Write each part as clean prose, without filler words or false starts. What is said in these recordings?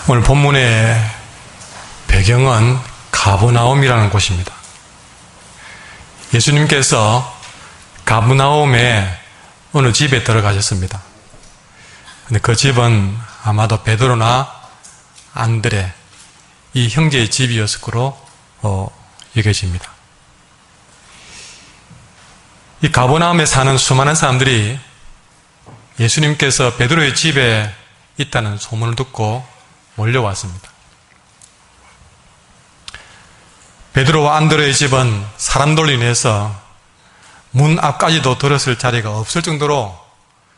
오늘 본문의 배경은 가버나움이라는 곳입니다. 예수님께서 가버나움의 어느 집에 들어가셨습니다. 근데 그 집은 아마도 베드로나 안드레 이 형제의 집이었을 거로 여겨집니다. 이 가버나움에 사는 수많은 사람들이 예수님께서 베드로의 집에 있다는 소문을 듣고 몰려왔습니다. 베드로와 안드레의 집은 사람들로 인해서 문 앞까지도 들었을 자리가 없을 정도로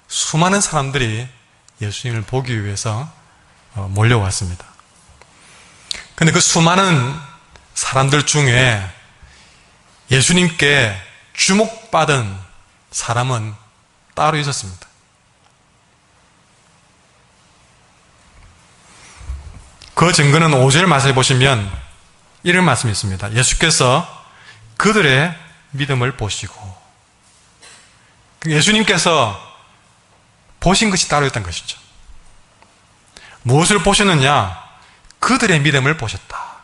수많은 사람들이 예수님을 보기 위해서 몰려왔습니다. 그런데 그 수많은 사람들 중에 예수님께 주목받은 사람은 따로 있었습니다. 그 증거는 5절 말씀에 보시면 이런 말씀이 있습니다. 예수께서 그들의 믿음을 보시고, 예수님께서 보신 것이 따로 있다는 것이죠. 무엇을 보셨느냐? 그들의 믿음을 보셨다.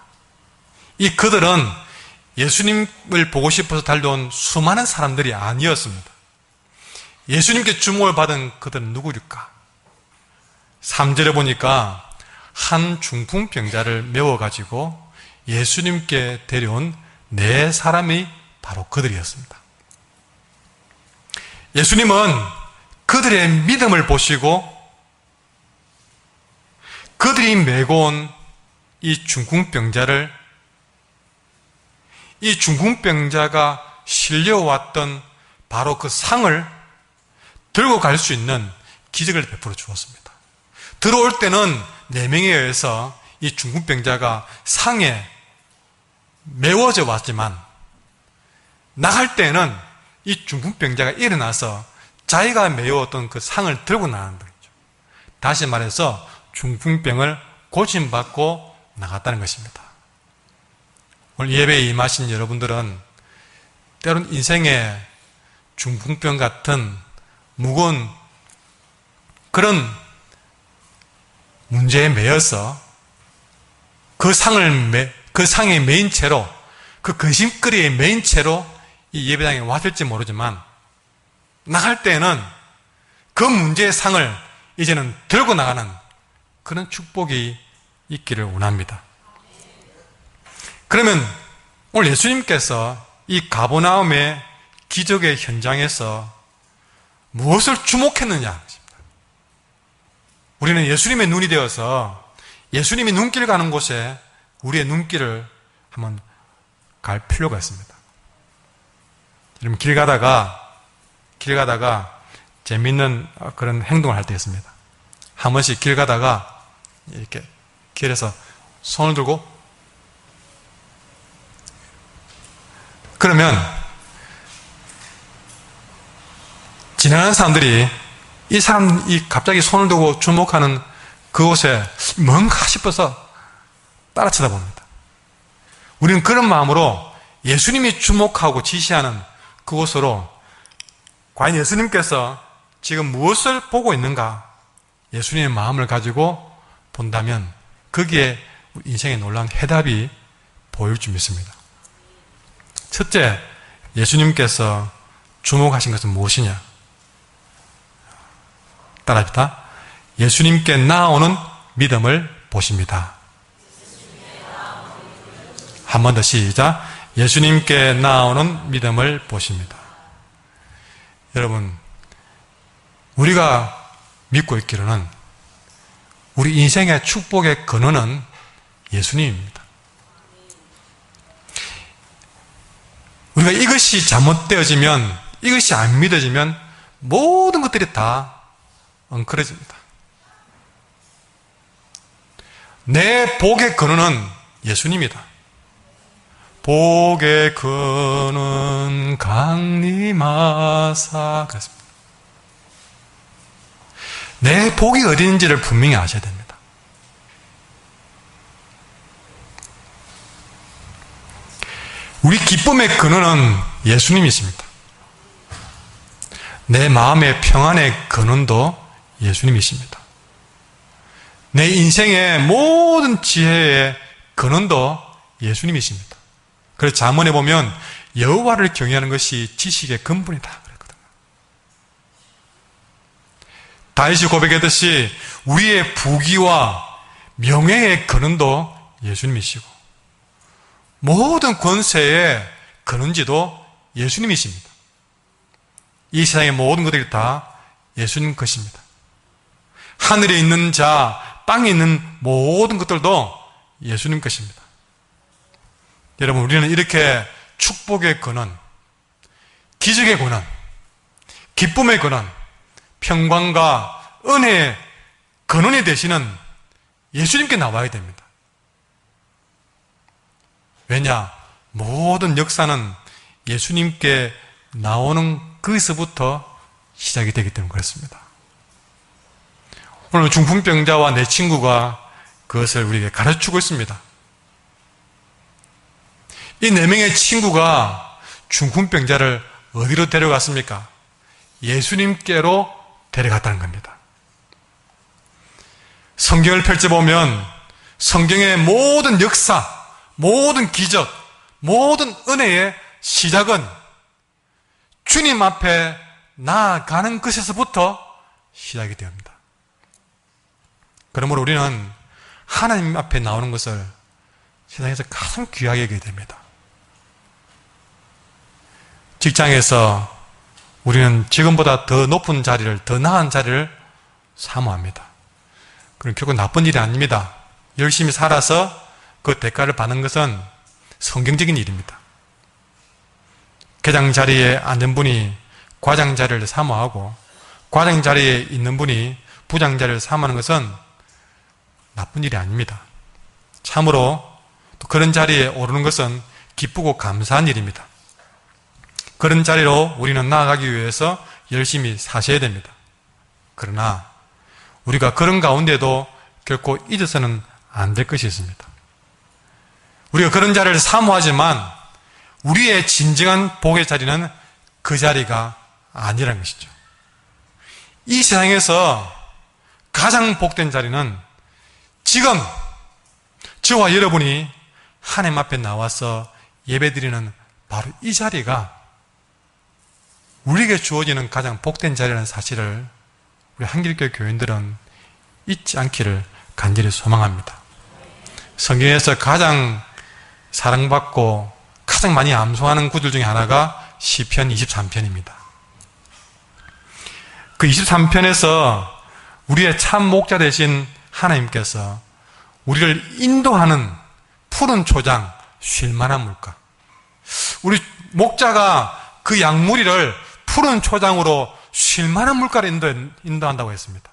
이 그들은 예수님을 보고 싶어서 달려온 수많은 사람들이 아니었습니다. 예수님께 주목을 받은 그들은 누구일까? 3절에 보니까 한 중풍병자를 메워가지고 예수님께 데려온 4사람이 바로 그들이었습니다. 예수님은 그들의 믿음을 보시고 그들이 메고 온 이 중풍병자를, 이 중풍병자가 실려왔던 바로 그 상을 들고 갈 수 있는 기적을 베풀어 주었습니다. 들어올 때는 4명에 의해서 이 중풍병자가 상에 메워져 왔지만, 나갈 때는 이 중풍병자가 일어나서 자기가 메워왔던 그 상을 들고 나가는 거죠. 다시 말해서 중풍병을 고침받고 나갔다는 것입니다. 오늘 예배에 임하신 여러분들은 때론 인생의 중풍병 같은 무거운 그런 문제에 매여서 그 상에 매인 채로, 그 근심거리에 매인 채로 이 예배당에 왔을지 모르지만, 나갈 때에는 그 문제의 상을 이제는 들고 나가는 그런 축복이 있기를 원합니다. 그러면 오늘 예수님께서 이 가버나움의 기적의 현장에서 무엇을 주목했느냐? 우리는 예수님의 눈이 되어서 예수님이 눈길 가는 곳에 우리의 눈길을 한번 갈 필요가 있습니다. 여러분, 길 가다가 재밌는 그런 행동을 할 때 있습니다. 한 번씩 길 가다가 이렇게 길에서 손을 들고, 그러면 지나가는 사람들이 이 사람이 갑자기 손을 들고 주목하는 그곳에 뭔가 싶어서 따라 쳐다봅니다. 우리는 그런 마음으로 예수님이 주목하고 지시하는 그곳으로 과연 예수님께서 지금 무엇을 보고 있는가, 예수님의 마음을 가지고 본다면 거기에 인생의 놀라운 해답이 보일 줄 믿습니다. 첫째, 예수님께서 주목하신 것은 무엇이냐? 따라합시다. 예수님께 나아오는 믿음을 보십니다. 한 번 더 시작. 예수님께 나아오는 믿음을 보십니다. 여러분, 우리가 믿고 있기로는 우리 인생의 축복의 근원은 예수님입니다. 우리가 이것이 잘못되어지면, 이것이 안 믿어지면 모든 것들이 다 엉클어집니다. 내 복의 근원은 예수님이다. 복의 근원 강림하사, 그렇습니다. 내 복이 어디 있는지를 분명히 아셔야 됩니다. 우리 기쁨의 근원은 예수님이십니다. 내 마음의 평안의 근원도 예수님이십니다. 내 인생의 모든 지혜의 근원도 예수님이십니다. 그래서 잠언에 보면 여호와를 경외하는 것이 지식의 근본이다 그랬거든요. 다윗이 고백했듯이 우리의 부귀와 명예의 근원도 예수님이시고 모든 권세의 근원지도 예수님이십니다. 이 세상의 모든 것들이 다 예수님 것입니다. 하늘에 있는 자, 땅에 있는 모든 것들도 예수님 것입니다. 여러분, 우리는 이렇게 축복의 근원, 기적의 근원, 기쁨의 근원, 평강과 은혜의 근원이 되시는 예수님께 나와야 됩니다. 왜냐? 모든 역사는 예수님께 나오는 거기서부터 시작이 되기 때문에 그렇습니다. 오늘 중풍병자와 내 친구가 그것을 우리에게 가르치고 있습니다. 이 4명의 친구가 중풍병자를 어디로 데려갔습니까? 예수님께로 데려갔다는 겁니다. 성경을 펼쳐보면 성경의 모든 역사, 모든 기적, 모든 은혜의 시작은 주님 앞에 나아가는 것에서부터 시작이 됩니다. 그러므로 우리는 하나님 앞에 나오는 것을 세상에서 가장 귀하게 여기게 됩니다. 직장에서 우리는 지금보다 더 높은 자리를, 더 나은 자리를 사모합니다. 그건 결국 나쁜 일이 아닙니다. 열심히 살아서 그 대가를 받는 것은 성경적인 일입니다. 계장 자리에 앉은 분이 과장 자리를 사모하고 과장 자리에 있는 분이 부장 자리를 사모하는 것은 나쁜 일이 아닙니다. 참으로 또 그런 자리에 오르는 것은 기쁘고 감사한 일입니다. 그런 자리로 우리는 나아가기 위해서 열심히 사셔야 됩니다. 그러나 우리가 그런 가운데도 결코 잊어서는 안 될 것이 있습니다. 우리가 그런 자리를 사모하지만 우리의 진정한 복의 자리는 그 자리가 아니라는 것이죠. 이 세상에서 가장 복된 자리는 지금 저와 여러분이 하나님 앞에 나와서 예배드리는 바로 이 자리가 우리에게 주어지는 가장 복된 자리라는 사실을 우리 한길교회 교인들은 잊지 않기를 간절히 소망합니다. 성경에서 가장 사랑받고 가장 많이 암송하는 구절 중에 하나가 시편 23편입니다. 그 23편에서 우리의 참 목자 되신 하나님께서 우리를 인도하는 푸른 초장, 쉴만한 물가. 우리 목자가 그 양무리를 푸른 초장으로 쉴만한 물가로 인도한다고 했습니다.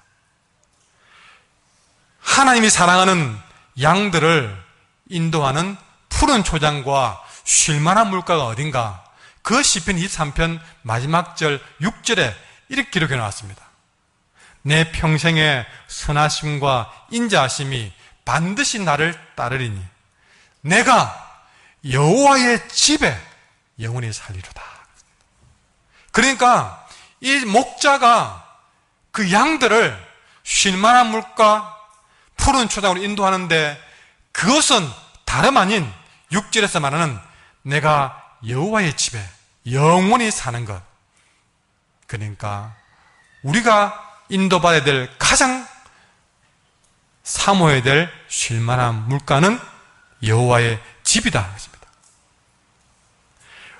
하나님이 사랑하는 양들을 인도하는 푸른 초장과 쉴만한 물가가 어딘가? 그 시편 23편 마지막 절 6절에 이렇게 기록해 나왔습니다. 내 평생의 선하심과 인자하심이 반드시 나를 따르리니 내가 여호와의 집에 영원히 살리로다. 그러니까 이 목자가 그 양들을 쉴만한 물가 푸른 초장으로 인도하는데 그것은 다름 아닌 6절에서 말하는 내가 여호와의 집에 영원히 사는 것. 그러니까 우리가 인도받아야 될 가장 사모해야 될 쉴만한 물가는 여호와의 집이다.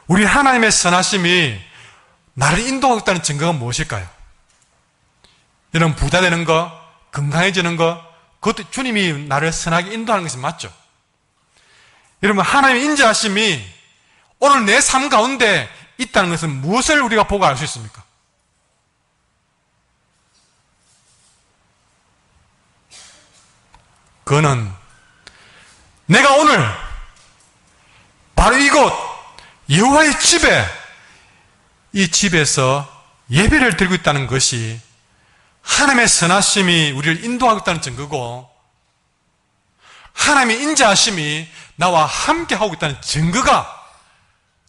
우리 하나님의 선하심이 나를 인도하고 있다는 증거가 무엇일까요? 여러분, 부자 되는 거, 건강해지는 거, 그것도 주님이 나를 선하게 인도하는 것이 맞죠? 여러분, 하나님의 인자하심이 오늘 내 삶 가운데 있다는 것은 무엇을 우리가 보고 알 수 있습니까? 그거는 내가 오늘 바로 이곳 여호와의 집에 이 집에서 예배를 드리고 있다는 것이 하나님의 선하심이 우리를 인도하고 있다는 증거고 하나님의 인자하심이 나와 함께 하고 있다는 증거가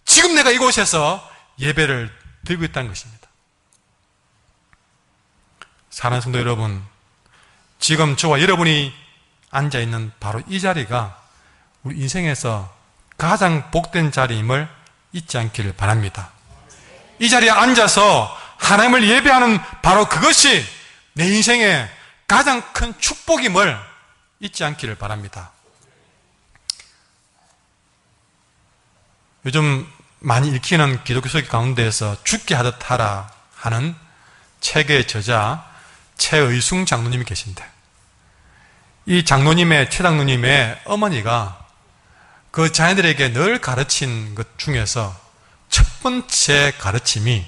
지금 내가 이곳에서 예배를 드리고 있다는 것입니다. 사랑하는 성도 여러분, 지금 저와 여러분이 앉아있는 바로 이 자리가 우리 인생에서 가장 복된 자리임을 잊지 않기를 바랍니다. 이 자리에 앉아서 하나님을 예배하는 바로 그것이 내 인생의 가장 큰 축복임을 잊지 않기를 바랍니다. 요즘 많이 읽히는 기독교 서기 가운데에서 죽게 하듯 하라 하는 책의 저자 최의숭 장로님이 계신데, 이 장로님의, 최 장로님의 어머니가 그 자녀들에게 늘 가르친 것 중에서 첫 번째 가르침이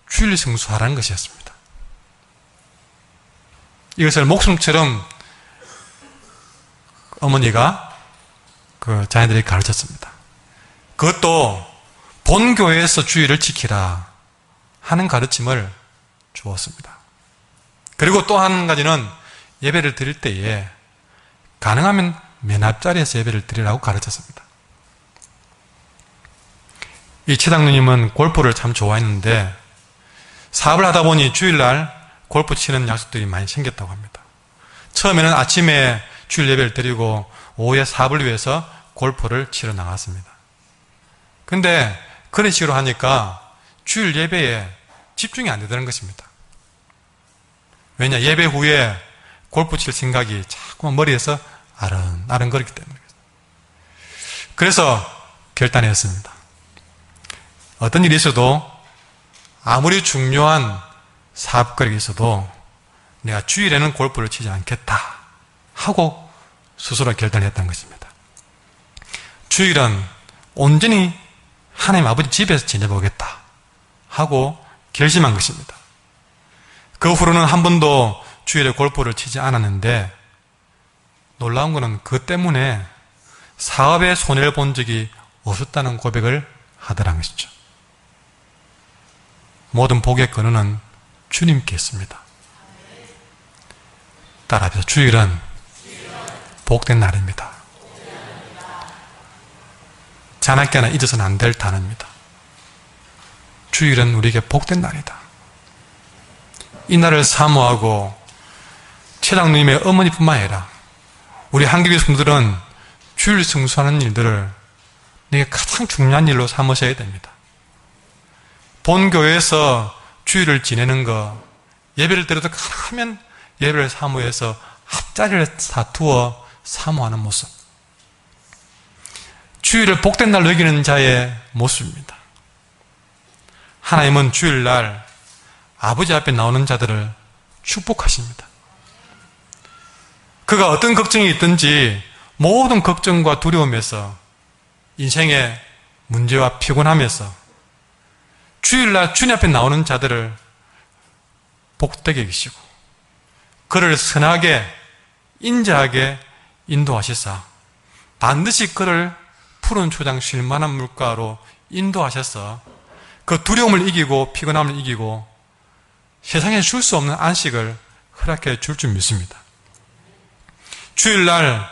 주일 성수하라는 것이었습니다. 이것을 목숨처럼 어머니가 그 자녀들에게 가르쳤습니다. 그것도 본교회에서 주일을 지키라 하는 가르침을 주었습니다. 그리고 또 한 가지는 예배를 드릴 때에 가능하면 맨 앞자리에서 예배를 드리라고 가르쳤습니다. 이 최장로님은 골프를 참 좋아했는데 사업을 하다 보니 주일날 골프 치는 약속들이 많이 생겼다고 합니다. 처음에는 아침에 주일 예배를 드리고 오후에 사업을 위해서 골프를 치러 나갔습니다. 근데 그런 식으로 하니까 주일 예배에 집중이 안 되는 것입니다. 왜냐? 예배 후에 골프 칠 생각이 자꾸만 머리에서 아른아른거리기 때문에. 그래서 결단했습니다. 어떤 일이 있어도 아무리 중요한 사업거리가 있어도 내가 주일에는 골프를 치지 않겠다 하고 스스로 결단했던 것입니다. 주일은 온전히 하나님 아버지 집에서 지내보겠다 하고 결심한 것입니다. 그 후로는 한 번도 주일에 골프를 치지 않았는데, 놀라운 것은 그 때문에 사업에 손해를 본 적이 없었다는 고백을 하더라는 것이죠. 모든 복의 근원은 주님께 있습니다. 따라합시다. 주일은 복된 날입니다. 자나깨나 잊어서는 안 될 단어입니다. 주일은 우리에게 복된 날이다. 이 날을 사모하고 최장로님의 어머니뿐만 아니라 우리 한국의 성도들은 주일 성수하는 일들을 내게 가장 중요한 일로 삼으셔야 됩니다. 본교회에서 주일을 지내는 거, 예배를 드려도 가능하면 예배를 사모해서 앞자리를 다투어 사모하는 모습, 주일을 복된 날로 여기는 자의 모습입니다. 하나님은 주일날 아버지 앞에 나오는 자들을 축복하십니다. 그가 어떤 걱정이 있든지 모든 걱정과 두려움에서, 인생의 문제와 피곤함에서 주일날 주님 앞에 나오는 자들을 복되게 여기시고 그를 선하게 인자하게 인도하시사 반드시 그를 푸른 초장 쉴만한 물가로 인도하셔서 그 두려움을 이기고 피곤함을 이기고 세상에 줄 수 없는 안식을 허락해 줄 줄 믿습니다. 주일날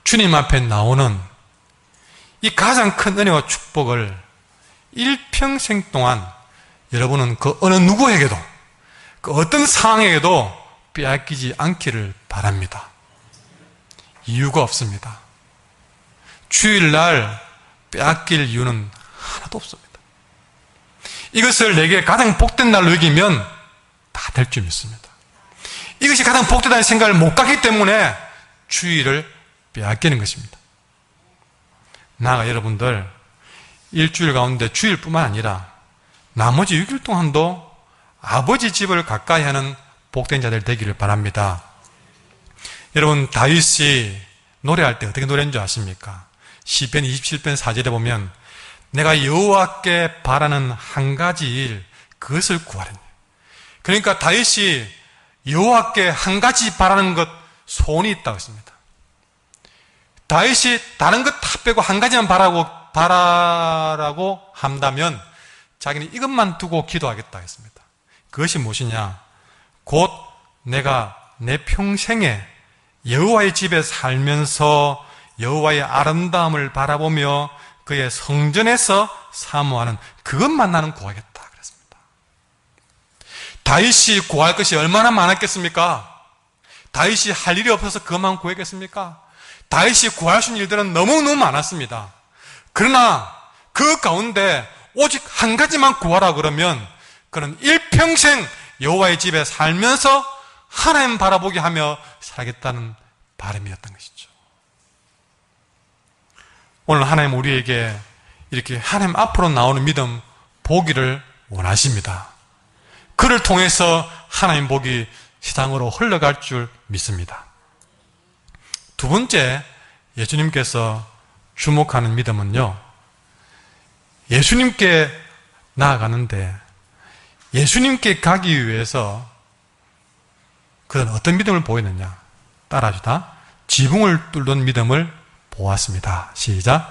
주님 앞에 나오는 이 가장 큰 은혜와 축복을 일평생 동안 여러분은 그 어느 누구에게도, 그 어떤 상황에게도 빼앗기지 않기를 바랍니다. 이유가 없습니다. 주일날 빼앗길 이유는 하나도 없습니다. 이것을 내게 가장 복된 날로 여기면 다 될 줄 믿습니다. 이것이 가장 복되다는 생각을 못 갖기 때문에 주일을 빼앗기는 것입니다. 나아가 여러분들 일주일 가운데 주일뿐만 아니라 나머지 6일 동안도 아버지 집을 가까이 하는 복된 자들 되기를 바랍니다. 여러분, 다윗이 노래할 때 어떻게 노래한 줄 아십니까? 시편 27편 4절에 보면 내가 여호와께 바라는 한 가지 일, 그것을 구하려니. 그러니까 다윗이 여호와께 한 가지 바라는 것, 소원이 있다고 했습니다. 다윗이 다른 것 다 빼고 한 가지만 바라라고 한다면 자기는 이것만 두고 기도하겠다 했습니다. 그것이 무엇이냐? 곧 내가 내 평생에 여호와의 집에 살면서 여호와의 아름다움을 바라보며 그의 성전에서 사모하는 그것만 나는 구하겠다 그랬습니다. 다윗이 구할 것이 얼마나 많았겠습니까? 다윗이 할 일이 없어서 그것만 구했겠습니까? 다윗이 구할 수 있는 일들은 너무너무 많았습니다. 그러나 그 가운데 오직 한 가지만 구하라 그러면 그는 일평생 여호와의 집에 살면서 하나님 바라보게 하며 살겠다는 바람이었던 것이죠. 오늘 하나님 우리에게 이렇게 하나님 앞으로 나오는 믿음 보기를 원하십니다. 그를 통해서 하나님 복이 세상으로 흘러갈 줄 믿습니다. 두 번째, 예수님께서 주목하는 믿음은요, 예수님께 나아가는데 예수님께 가기 위해서 그는 어떤 믿음을 보이느냐? 따라하시다. 지붕을 뚫는 믿음을 보았습니다. 시작.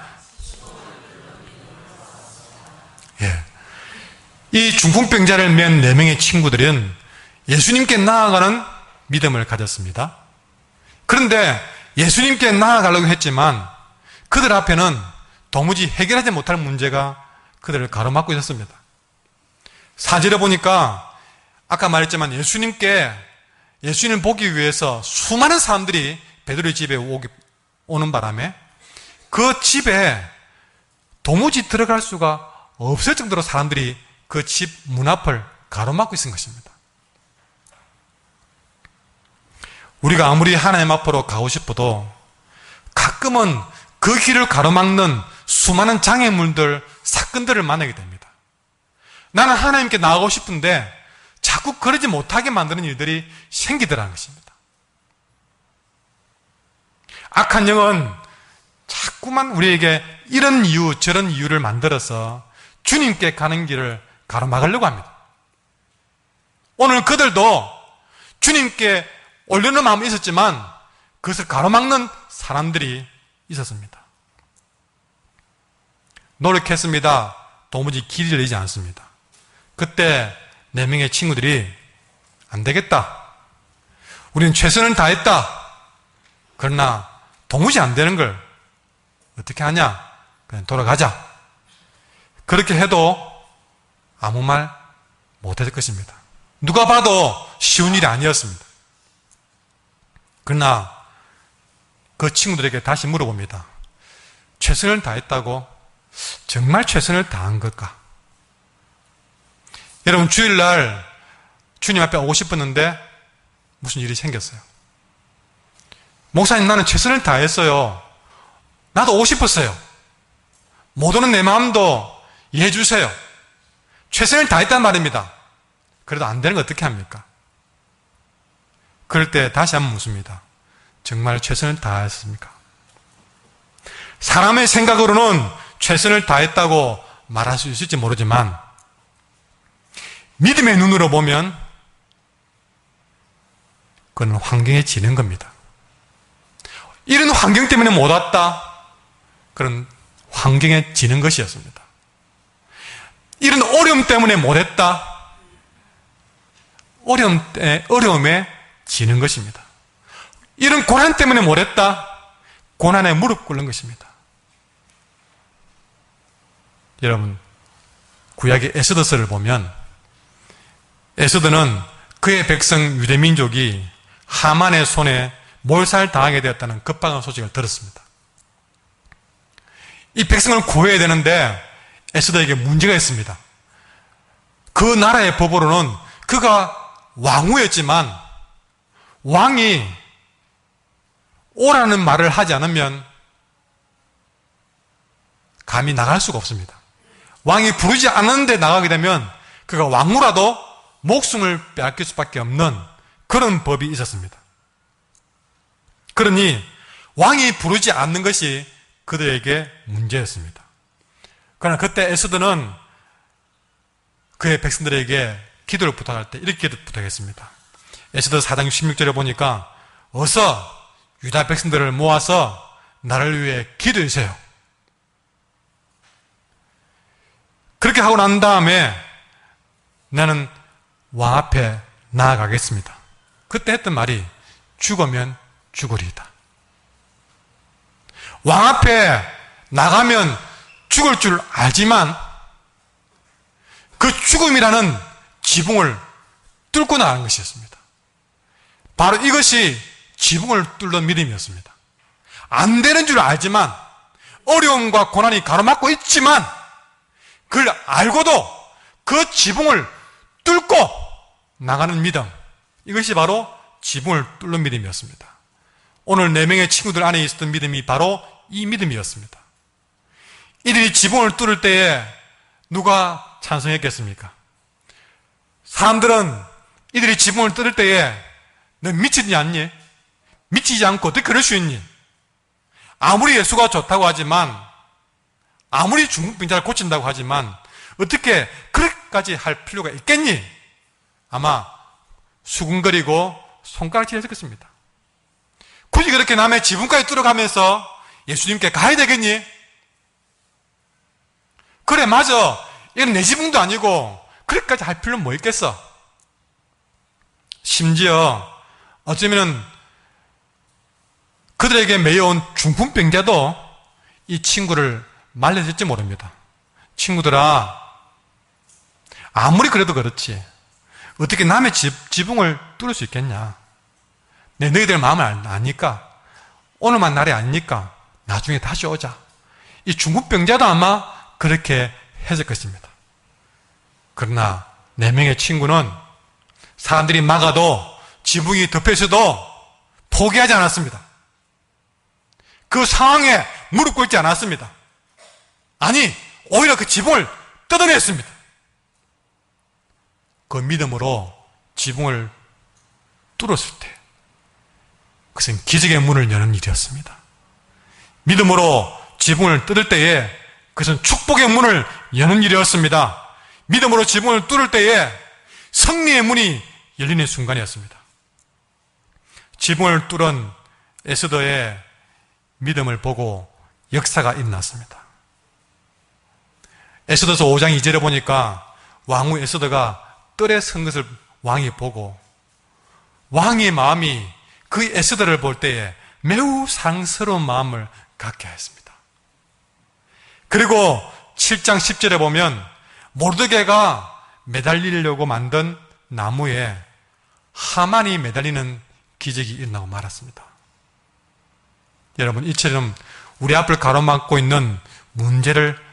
예. 이 중풍병자를 맨 4명의 친구들은 예수님께 나아가는 믿음을 가졌습니다. 그런데 예수님께 나아가려고 했지만 그들 앞에는 도무지 해결하지 못할 문제가 그들을 가로막고 있었습니다. 4절에 보니까 아까 말했지만 예수님을 보기 위해서 수많은 사람들이 베드로의 집에 오는 바람에 그 집에 도무지 들어갈 수가 없을 정도로 사람들이 그 집 문 앞을 가로막고 있는 것입니다. 우리가 아무리 하나님 앞으로 가고 싶어도 가끔은 그 길을 가로막는 수많은 장애물들, 사건들을 만나게 됩니다. 나는 하나님께 나가고 싶은데 자꾸 그러지 못하게 만드는 일들이 생기더라는 것입니다. 악한 영은 자꾸만 우리에게 이런 이유 저런 이유를 만들어서 주님께 가는 길을 가로막으려고 합니다. 오늘 그들도 주님께 올려는 마음이 있었지만 그것을 가로막는 사람들이 있었습니다. 노력했습니다. 도무지 길이 열리지 않습니다. 그때 4명의 친구들이 안 되겠다. 우리는 최선을 다했다. 그러나 도무지 안 되는 걸 어떻게 하냐? 그냥 돌아가자. 그렇게 해도 아무 말 못했을 것입니다. 누가 봐도 쉬운 일이 아니었습니다. 그러나 그 친구들에게 다시 물어봅니다. 최선을 다했다고? 정말 최선을 다한 걸까? 여러분, 주일날 주님 앞에 오고 싶었는데 무슨 일이 생겼어요. 목사님, 나는 최선을 다했어요. 나도 오고 싶었어요. 못 오는 내 마음도 이해해 주세요. 최선을 다했단 말입니다. 그래도 안 되는 거 어떻게 합니까? 그럴 때 다시 한번 묻습니다. 정말 최선을 다했습니까? 사람의 생각으로는 최선을 다했다고 말할 수 있을지 모르지만 믿음의 눈으로 보면 그건 환경에 지는 겁니다. 이런 환경 때문에 못 왔다. 그런 환경에 지는 것이었습니다. 이런 어려움 때문에 못했다. 어려움에 지는 것입니다. 이런 고난 때문에 못했다. 고난에 무릎 꿇는 것입니다. 여러분, 구약의 에스더서를 보면 에스더는 그의 백성 유대민족이 하만의 손에 몰살당하게 되었다는 급박한 소식을 들었습니다. 이 백성을 구해야 되는데 에스더에게 문제가 있습니다. 그 나라의 법으로는 그가 왕후였지만 왕이 오라는 말을 하지 않으면 감히 나갈 수가 없습니다. 왕이 부르지 않는데 나가게 되면 그가 왕후라도 목숨을 빼앗길 수밖에 없는 그런 법이 있었습니다. 그러니 왕이 부르지 않는 것이 그들에게 문제였습니다. 그러나 그때 에스더는 그의 백성들에게 기도를 부탁할 때 이렇게 부탁했습니다. 에스더 4장 16절에 보니까 어서 유다 백성들을 모아서 나를 위해 기도해 주세요. 그렇게 하고 난 다음에 나는 왕 앞에 나아가겠습니다. 그때 했던 말이 죽으면 죽으리이다. 왕 앞에 나가면 죽을 줄 알지만 그 죽음이라는 지붕을 뚫고 나가는 것이었습니다. 바로 이것이 지붕을 뚫는 믿음이었습니다. 안 되는 줄 알지만, 어려움과 고난이 가로막고 있지만, 그걸 알고도 그 지붕을 뚫고 나가는 믿음, 이것이 바로 지붕을 뚫는 믿음이었습니다. 오늘 4명의 친구들 안에 있었던 믿음이 바로 이 믿음이었습니다. 이들이 지붕을 뚫을 때에 누가 찬성했겠습니까? 사람들은 이들이 지붕을 뚫을 때에 너 미치지 않니? 미치지 않고 어떻게 그럴 수 있니? 아무리 예수가 좋다고 하지만, 아무리 중풍병자를 고친다고 하지만 어떻게 그렇게까지 할 필요가 있겠니? 아마 수군거리고 손가락질했을 것입니다. 굳이 그렇게 남의 지붕까지 뚫어가면서 예수님께 가야 되겠니? 그래, 맞아. 이건 내 지붕도 아니고 그렇게까지 할 필요는 뭐 있겠어? 심지어 어쩌면 그들에게 매여온 중풍병자도 이 친구를 말려줄지 모릅니다. 친구들아, 아무리 그래도 그렇지 어떻게 남의 지붕을 뚫을 수 있겠냐? 너희들 마음을 아니까, 오늘만 날이 아니니까 나중에 다시 오자. 이 중풍병자도 아마 그렇게 했을 것입니다. 그러나 4명의 친구는 사람들이 막아도 지붕이 덮여서도 포기하지 않았습니다. 그 상황에 무릎 꿇지 않았습니다. 아니, 오히려 그 지붕을 뜯어냈습니다. 그 믿음으로 지붕을 뚫었을 때 그것은 기적의 문을 여는 일이었습니다. 믿음으로 지붕을 뚫을 때에 그것은 축복의 문을 여는 일이었습니다. 믿음으로 지붕을 뚫을 때에 승리의 문이 열리는 순간이었습니다. 지붕을 뚫은 에스더의 믿음을 보고 역사가 일어났습니다. 에스더서 5장 2절에 보니까 왕후 에스더가 뜰에 선 것을 왕이 보고 왕의 마음이 그 에스더를 볼 때에 매우 사랑스러운 마음을 갖게 하였습니다. 그리고 7장 10절에 보면 모르드게가 매달리려고 만든 나무에 하만이 매달리는 기적이 일어나고 말았습니다. 여러분, 이처럼 우리 앞을 가로막고 있는 문제를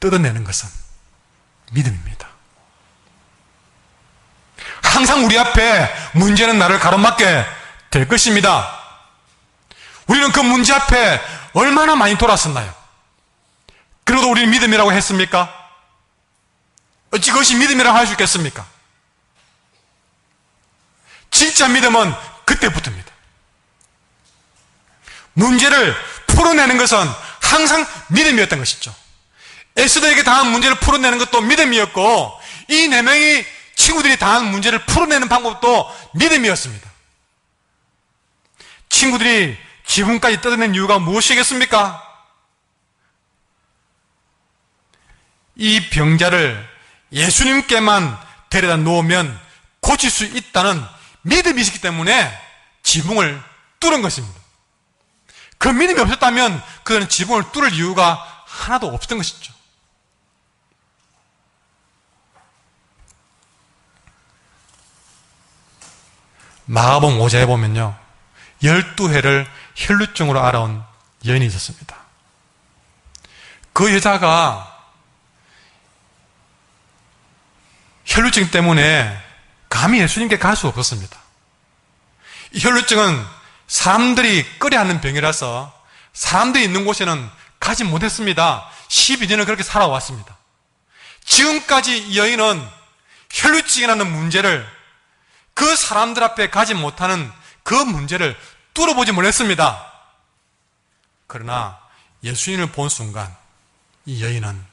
뜯어내는 것은 믿음입니다. 항상 우리 앞에 문제는 나를 가로막게 될 것입니다. 우리는 그 문제 앞에 얼마나 많이 돌았었나요? 그래도 우리는 믿음이라고 했습니까? 어찌 그것이 믿음이라고 할 수 있겠습니까? 진짜 믿음은 그때부터입니다. 문제를 풀어내는 것은 항상 믿음이었던 것이죠. 에스더에게 당한 문제를 풀어내는 것도 믿음이었고, 이 4명의 친구들이 당한 문제를 풀어내는 방법도 믿음이었습니다. 친구들이 지붕까지 뜯어낸 이유가 무엇이겠습니까? 이 병자를 예수님께만 데려다 놓으면 고칠 수 있다는 믿음이 있기 때문에 지붕을 뚫은 것입니다. 그 믿음이 없었다면 그는 지붕을 뚫을 이유가 하나도 없었던 것이죠. 마가복음 5장에 보면요, 12회를 혈루증으로 알아온 여인이 있었습니다. 그 여자가 혈루증 때문에 감히 예수님께 갈 수 없었습니다. 이 혈루증은 사람들이 꺼려하는 병이라서 사람들이 있는 곳에는 가지 못했습니다. 12년을 그렇게 살아왔습니다. 지금까지 이 여인은 혈루증이라는 문제를, 그 사람들 앞에 가지 못하는 그 문제를 뚫어보지 못했습니다. 그러나 예수님을 본 순간 이 여인은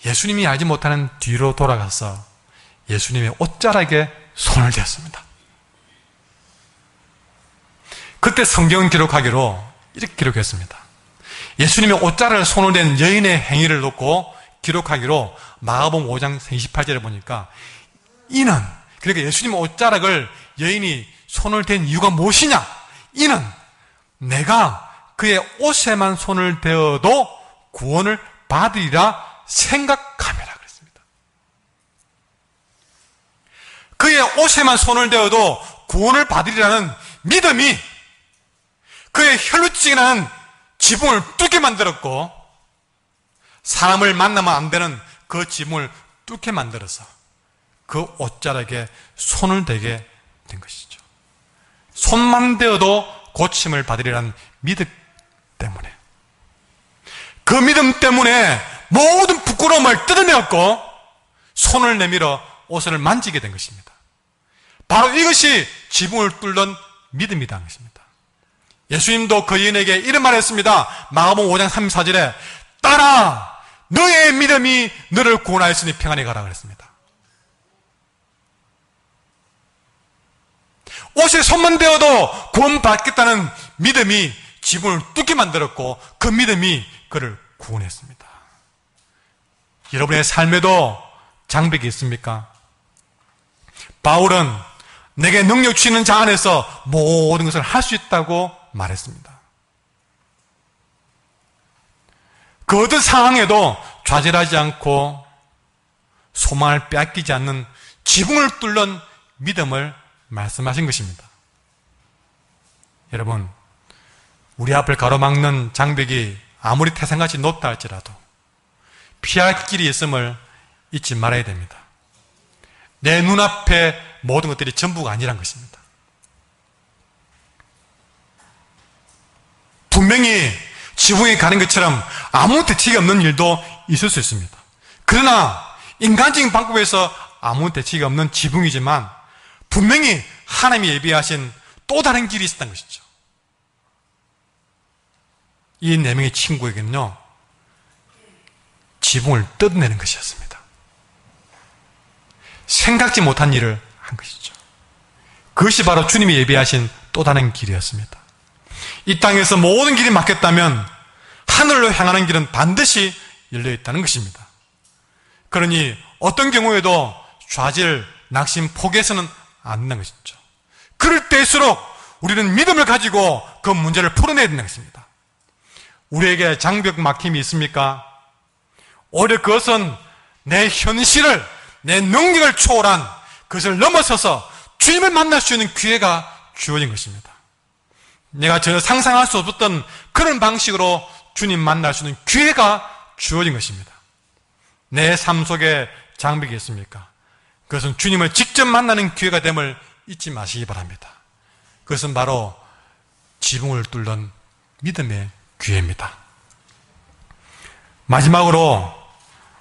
예수님이 알지 못하는 뒤로 돌아가서 예수님의 옷자락에 손을 댔습니다. 그때 성경은 기록하기로 이렇게 기록했습니다. 예수님의 옷자락에 손을 댄 여인의 행위를 놓고 기록하기로 마가복음 5장 28절에 보니까 이는, 그러니까 예수님의 옷자락을 여인이 손을 댄 이유가 무엇이냐? 이는 내가 그의 옷에만 손을 대어도 구원을 받으리라 생각하매라 그랬습니다. 그의 옷에만 손을 대어도 구원을 받으리라는 믿음이 그의 혈루증이라는 지붕을 뚫게 만들었고, 사람을 만나면 안 되는 그 지붕을 뚫게 만들어서 그 옷자락에 손을 대게 된 것이죠. 손만 대어도 고침을 받으리라는 믿음 때문에, 그 믿음 때문에 모든 부끄러움을 뜯어내었고 손을 내밀어 옷을 만지게 된 것입니다. 바로 이것이 지붕을 뚫는 믿음이다 것입니다. 예수님도 그 여인에게 이런 말을 했습니다. 마가복음 5장 34절에 따라 너의 믿음이 너를 구원하였으니 평안히 가라 그랬습니다. 옷에 손만 대어도 구원받겠다는 믿음이 지붕을 뚫게 만들었고 그 믿음이 그를 구원했습니다. 여러분의 삶에도 장벽이 있습니까? 바울은 내게 능력 주시는 자 안에서 모든 것을 할 수 있다고 말했습니다. 그 어떤 상황에도 좌절하지 않고 소망을 빼앗기지 않는 지붕을 뚫는 믿음을 말씀하신 것입니다. 여러분, 우리 앞을 가로막는 장벽이 아무리 태산같이 높다 할지라도 피할 길이 있음을 잊지 말아야 됩니다. 내 눈앞에 모든 것들이 전부가 아니란 것입니다. 분명히 지붕에 가는 것처럼 아무 대책이 없는 일도 있을 수 있습니다. 그러나 인간적인 방법에서 아무 대책이 없는 지붕이지만 분명히 하나님이 예비하신 또 다른 길이 있었던 것이죠. 이 4명의 친구에게는요, 지붕을 뜯어내는 것이었습니다. 생각지 못한 일을 한 것이죠. 그것이 바로 주님이 예비하신 또 다른 길이었습니다. 이 땅에서 모든 길이 막혔다면 하늘로 향하는 길은 반드시 열려있다는 것입니다. 그러니 어떤 경우에도 좌절, 낙심, 포기해서는 안 된다는 것이죠. 그럴 때일수록 우리는 믿음을 가지고 그 문제를 풀어내야 된다는 것입니다. 우리에게 장벽 막힘이 있습니까? 오히려 그것은 내 현실을, 내 능력을 초월한 그것을 넘어서서 주님을 만날 수 있는 기회가 주어진 것입니다. 내가 전혀 상상할 수 없었던 그런 방식으로 주님 만날 수 있는 기회가 주어진 것입니다. 내 삶 속에 장벽이 있습니까? 그것은 주님을 직접 만나는 기회가 됨을 잊지 마시기 바랍니다. 그것은 바로 지붕을 뚫는 믿음의 기회입니다. 마지막으로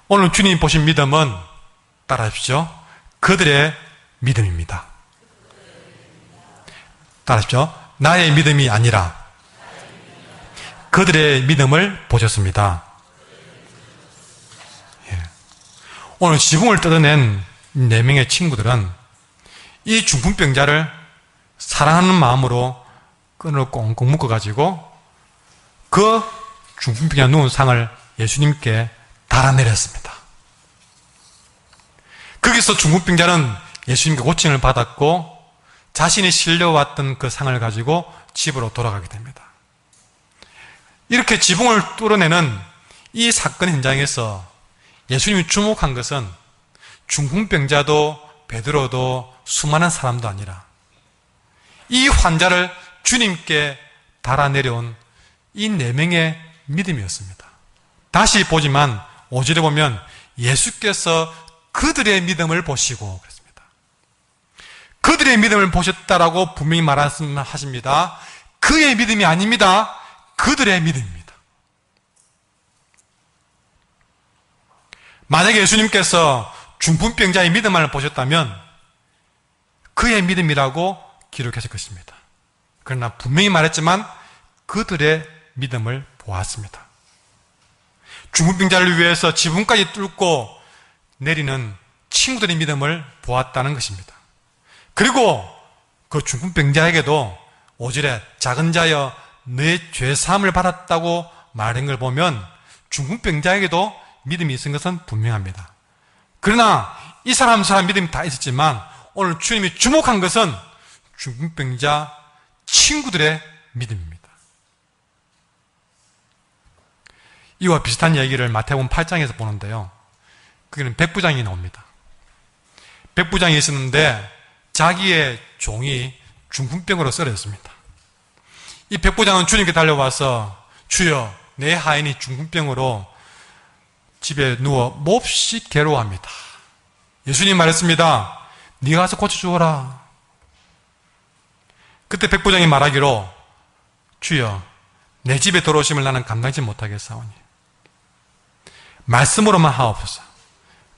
오늘 주님 보신 믿음은 따라하십시오. 그들의 믿음입니다. 따라하십시오. 나의 믿음이 아니라 그들의 믿음을 보셨습니다. 예. 오늘 지붕을 뜯어낸 4명의 친구들은 이 중풍병자를 사랑하는 마음으로 끈을 꽁꽁 묶어가지고 그 중풍병자 누운 상을 예수님께 달아내렸습니다. 거기서 중풍병자는 예수님께 고침을 받았고 자신이 실려왔던 그 상을 가지고 집으로 돌아가게 됩니다. 이렇게 지붕을 뚫어내는 이 사건 현장에서 예수님이 주목한 것은 중풍병자도 베드로도 수많은 사람도 아니라 이 환자를 주님께 달아내려온 이 4명의 믿음이었습니다. 다시 보지만 5절에 보면 예수께서 그들의 믿음을 보시고 그랬습니다. 그들의 믿음을 보셨다라고 분명히 말씀하십니다. 그의 믿음이 아닙니다. 그들의 믿음입니다. 만약에 예수님께서 중풍병자의 믿음을 보셨다면 그의 믿음이라고 기록했을 것입니다. 그러나 분명히 말했지만 그들의 믿음을 보았습니다. 중풍병자를 위해서 지붕까지 뚫고 내리는 친구들의 믿음을 보았다는 것입니다. 그리고 그 중풍병자에게도 5절에 작은 자여 너의 죄사함을 받았다고 말한 걸 보면 중풍병자에게도 믿음이 있은 것은 분명합니다. 그러나 이 사람 믿음이 다 있었지만 오늘 주님이 주목한 것은 중풍병자 친구들의 믿음입니다. 이와 비슷한 얘기를 마태복음 8장에서 보는데요. 거기는 백부장이 나옵니다. 백부장이 있었는데 자기의 종이 중풍병으로 쓰러졌습니다. 이 백부장은 주님께 달려와서 주여, 내 하인이 중풍병으로 집에 누워 몹시 괴로워합니다. 예수님 말했습니다. 네가 가서 고쳐주어라. 그때 백부장이 말하기로 주여, 내 집에 들어오심을 나는 감당하지 못하겠사오니 말씀으로만 하옵소서.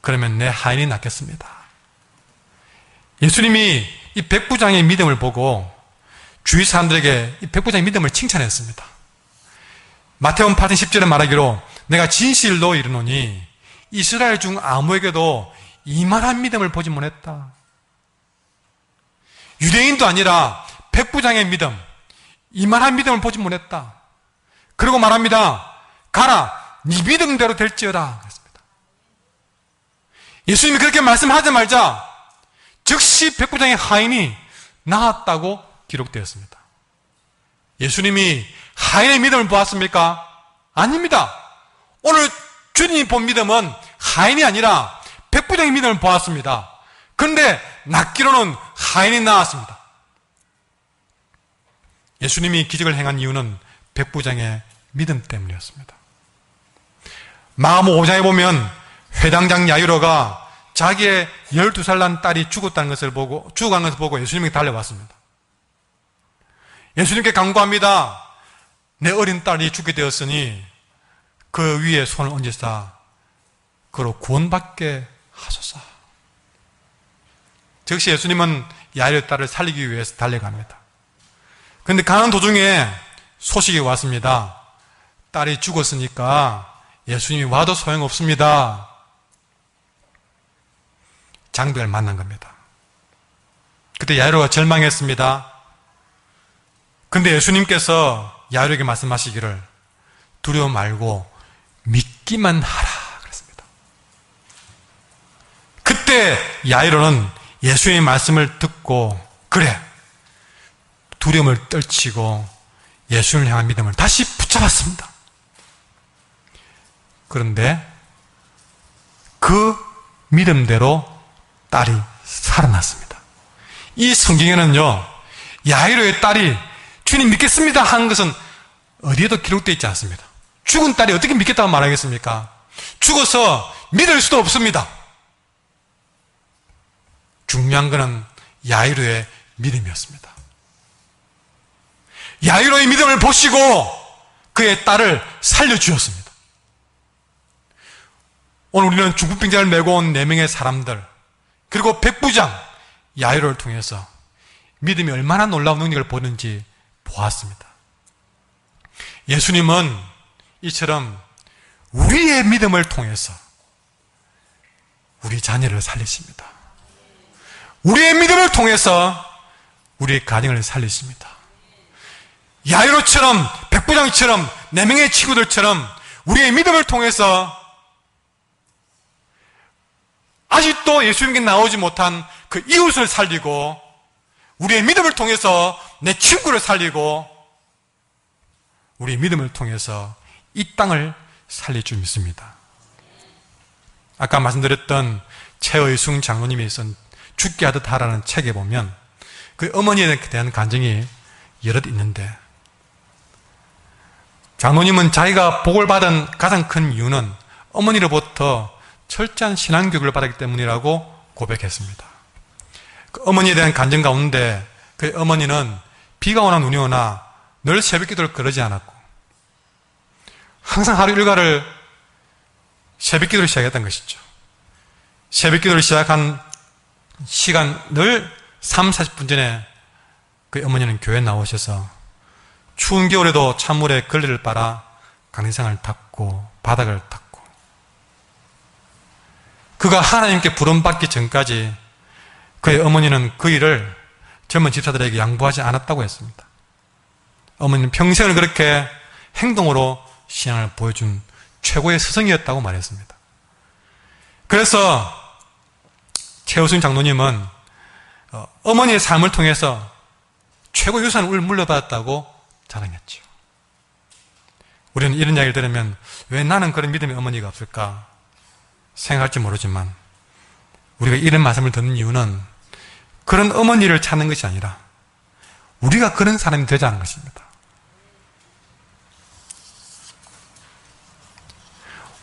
그러면 내 하인이 낫겠습니다. 예수님이 이 백부장의 믿음을 보고 주위 사람들에게 이 백부장의 믿음을 칭찬했습니다. 마태복음 8장 10절에 말하기로 내가 진실로 이르노니 이스라엘 중 아무에게도 이만한 믿음을 보지 못했다. 유대인도 아니라 백부장의 믿음, 이만한 믿음을 보지 못했다. 그리고 말합니다. 가라, 네 믿음대로 될지어다. 그랬습니다. 예수님이 그렇게 말씀하자마자 즉시 백부장의 하인이 나았다고 기록되었습니다. 예수님이 하인의 믿음을 보았습니까? 아닙니다. 오늘 주님이 본 믿음은 하인이 아니라 백부장의 믿음을 보았습니다. 그런데 낫기로는 하인이 나았습니다. 예수님이 기적을 행한 이유는 백부장의 믿음 때문이었습니다. 마가복음 5장에 보면 회당장 야이로가 자기의 12살 난 딸이 죽어간 것을 보고 예수님에게 달려왔습니다. 예수님께 간구합니다. 내 어린 딸이 죽게 되었으니 그 위에 손을 얹으사 그로 구원받게 하소서. 즉시 예수님은 야이로의 딸을 살리기 위해서 달려갑니다. 그런데 가는 도중에 소식이 왔습니다. 딸이 죽었으니까 예수님이 와도 소용없습니다. 장벽을 만난 겁니다. 그때 야이로가 절망했습니다. 그런데 예수님께서 야이로에게 말씀하시기를 두려워 말고 믿기만 하라 그랬습니다. 그때 야이로는 예수님의 말씀을 듣고 그래, 두려움을 떨치고 예수님을 향한 믿음을 다시 붙잡았습니다. 그런데 그 믿음대로 딸이 살아났습니다. 이 성경에는요, 야이로의 딸이 주님 믿겠습니다 한 것은 어디에도 기록되어 있지 않습니다. 죽은 딸이 어떻게 믿겠다고 말하겠습니까? 죽어서 믿을 수도 없습니다. 중요한 것은 야이로의 믿음이었습니다. 야이로의 믿음을 보시고 그의 딸을 살려주셨습니다. 오늘 우리는 중풍병자를 메고 온 4명의 사람들, 그리고 백부장 야이로를 통해서 믿음이 얼마나 놀라운 능력을 보는지 보았습니다. 예수님은 이처럼 우리의 믿음을 통해서 우리 자녀를 살리십니다. 우리의 믿음을 통해서 우리의 가정을 살리십니다. 야이로처럼, 백부장처럼, 4명의 친구들처럼 우리의 믿음을 통해서 아직도 예수님께 나오지 못한 그 이웃을 살리고, 우리의 믿음을 통해서 내 친구를 살리고, 우리의 믿음을 통해서 이 땅을 살릴 줄 믿습니다. 아까 말씀드렸던 최의숭 장로님이 쓴 죽게 하듯 하라는 책에 보면 그 어머니에 대한 간증이 여럿 있는데, 장로님은 자기가 복을 받은 가장 큰 이유는 어머니로부터 철저한 신앙교육을 받았기 때문이라고 고백했습니다. 그 어머니에 대한 간증 가운데 그 어머니는 비가 오나 눈이 오나 늘 새벽 기도를 거르지 않았고 항상 하루 일과를 새벽 기도를 시작했던 것이죠. 새벽 기도를 시작한 시간 늘 3, 40분 전에 그 어머니는 교회에 나오셔서 추운 겨울에도 찬물에 걸레를 빨아 강리상을 닦고 바닥을 닦고, 그가 하나님께 부름받기 전까지 그의 어머니는 그 일을 젊은 집사들에게 양보하지 않았다고 했습니다. 어머니는 평생을 그렇게 행동으로 신앙을 보여준 최고의 스승이었다고 말했습니다. 그래서 최우승 장로님은 어머니의 삶을 통해서 최고 유산을 물려받았다고 자랑했죠. 우리는 이런 이야기를 들으면 왜 나는 그런 믿음의 어머니가 없을까 생각할지 모르지만, 우리가 이런 말씀을 듣는 이유는 그런 어머니를 찾는 것이 아니라 우리가 그런 사람이 되자는 것입니다.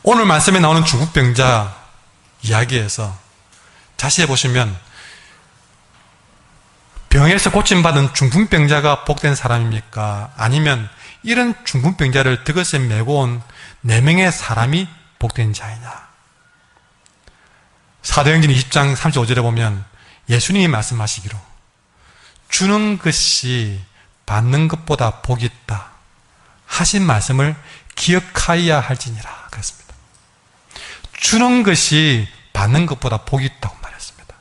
오늘 말씀에 나오는 중풍병자 이야기에서 자세히 보시면 병에서 고침받은 중풍병자가 복된 사람입니까? 아니면 이런 중풍병자를 득어서 메고 온 4명의 사람이 복된 자이냐? 사도행전 20장 35절에 보면 예수님이 말씀하시기로 주는 것이 받는 것보다 복이 있다 하신 말씀을 기억하여야 할지니라 그랬습니다. 주는 것이 받는 것보다 복이 있다고 말했습니다.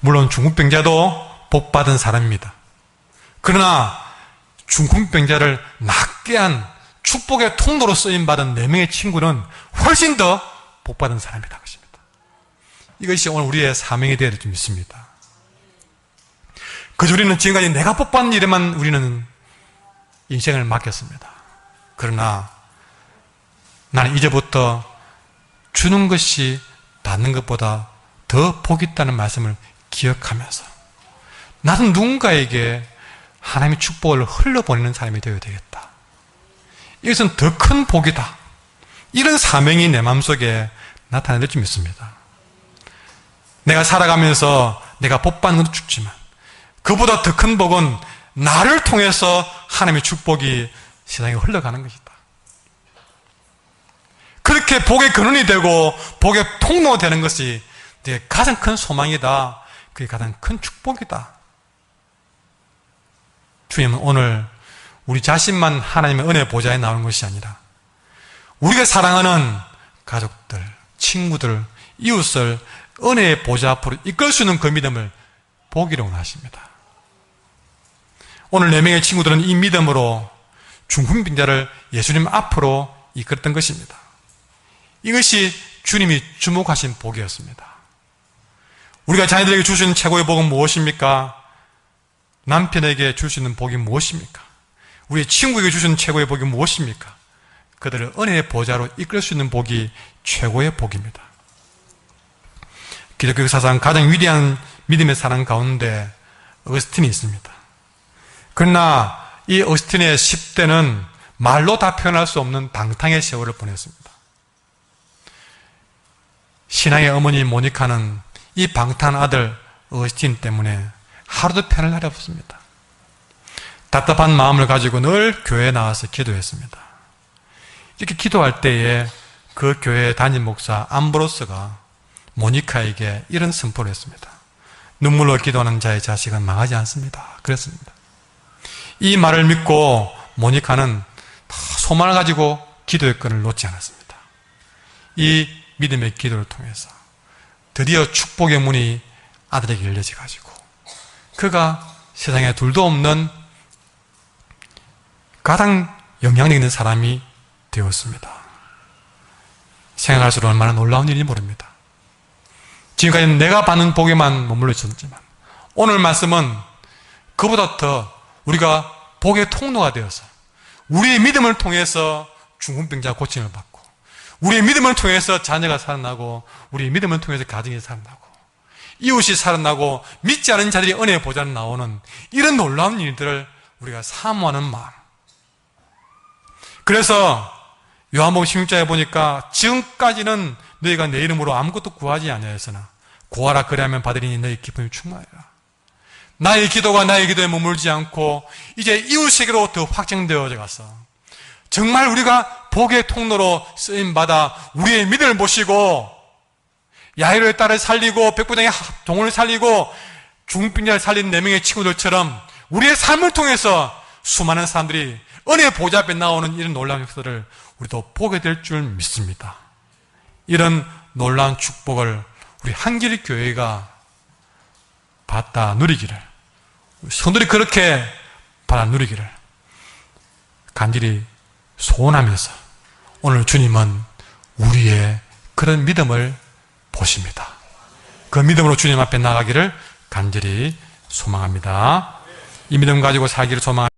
물론 중풍병자도 복받은 사람입니다. 그러나 중풍병자를 낫게 한 축복의 통로로 쓰임받은 4명의 친구는 훨씬 더 복받은 사람이다 것입니다. 이것이 오늘 우리의 사명이 되어야 될 줄 믿습니다. 그저 우리는 지금까지 내가 복받는 일에만 우리는 인생을 맡겼습니다. 그러나 나는 이제부터 주는 것이 받는 것보다 더 복이 있다는 말씀을 기억하면서 나는 누군가에게 하나님의 축복을 흘려보내는 사람이 되어야 되겠다. 이것은 더 큰 복이다. 이런 사명이 내 마음속에 나타날 줄 믿습니다. 내가 살아가면서 내가 복받는 것도 죽지만 그보다 더 큰 복은 나를 통해서 하나님의 축복이 세상에 흘러가는 것이다. 그렇게 복의 근원이 되고 복의 통로가 되는 것이 내 가장 큰 소망이다. 그게 가장 큰 축복이다. 주님은 오늘 우리 자신만 하나님의 은혜 보좌에 나오는 것이 아니라 우리가 사랑하는 가족들, 친구들, 이웃을 은혜의 보좌 앞으로 이끌 수 있는 그 믿음을 보기로 원하십니다. 오늘 4명의 친구들은 이 믿음으로 중풍병자를 예수님 앞으로 이끌었던 것입니다. 이것이 주님이 주목하신 복이었습니다. 우리가 자녀들에게 줄 수 있는 최고의 복은 무엇입니까? 남편에게 줄 수 있는 복이 무엇입니까? 우리 친구에게 줄 수 있는 최고의 복이 무엇입니까? 그들을 은혜의 보좌로 이끌 수 있는 복이 최고의 복입니다. 기독교 역사상 가장 위대한 믿음의 사람 가운데 어거스틴이 있습니다. 그러나 이 어거스틴의 10대는 말로 다 표현할 수 없는 방탕의 세월을 보냈습니다. 신앙의 어머니 모니카는 이 방탕한 아들 어거스틴 때문에 하루도 편할 날이 없습니다. 답답한 마음을 가지고 늘 교회에 나와서 기도했습니다. 이렇게 기도할 때에 그 교회 담임 목사 암브로스가 모니카에게 이런 선포를 했습니다. 눈물로 기도하는 자의 자식은 망하지 않습니다. 그랬습니다. 이 말을 믿고 모니카는 소망을 가지고 기도의 끈을 놓지 않았습니다. 이 믿음의 기도를 통해서 드디어 축복의 문이 아들에게 열려져 가지고 그가 세상에 둘도 없는 가장 영향력 있는 사람이 되었습니다. 생각할수록 얼마나 놀라운 일인지 모릅니다. 지금까지는 내가 받는 복에만 머물러 있었지만 오늘 말씀은 그보다 더 우리가 복의 통로가 되어서 우리의 믿음을 통해서 중풍병자가 고침을 받고 우리의 믿음을 통해서 자녀가 살아나고 우리의 믿음을 통해서 가정이 살아나고 이웃이 살아나고 믿지 않은 자들이 은혜의 보좌로 나오는 이런 놀라운 일들을 우리가 사모하는 마음. 그래서 요한복음 16장에 보니까 지금까지는 너희가 내 이름으로 아무것도 구하지 아니하였으나 구하라 그리하면 받으리니 너희 기쁨이 충만하리라. 나의 기도가 나의 기도에 머물지 않고 이제 이웃에게로 더 확장되어져 가서 정말 우리가 복의 통로로 쓰임받아 우리의 믿음을 모시고 야이로의 딸을 살리고 백부장의 동원을 살리고 중풍병자를 살린 4명의 친구들처럼 우리의 삶을 통해서 수많은 사람들이 은혜의 보좌 앞에 나오는 이런 놀라운 역사를 우리도 보게 될 줄 믿습니다. 이런 놀라운 축복을 우리 한길이 교회가 받다 누리기를, 성도들이 그렇게 받아 누리기를 간절히 소원하면서 오늘 주님은 우리의 그런 믿음을 보십니다. 그 믿음으로 주님 앞에 나가기를 간절히 소망합니다. 이 믿음 가지고 살기를 소망합니다.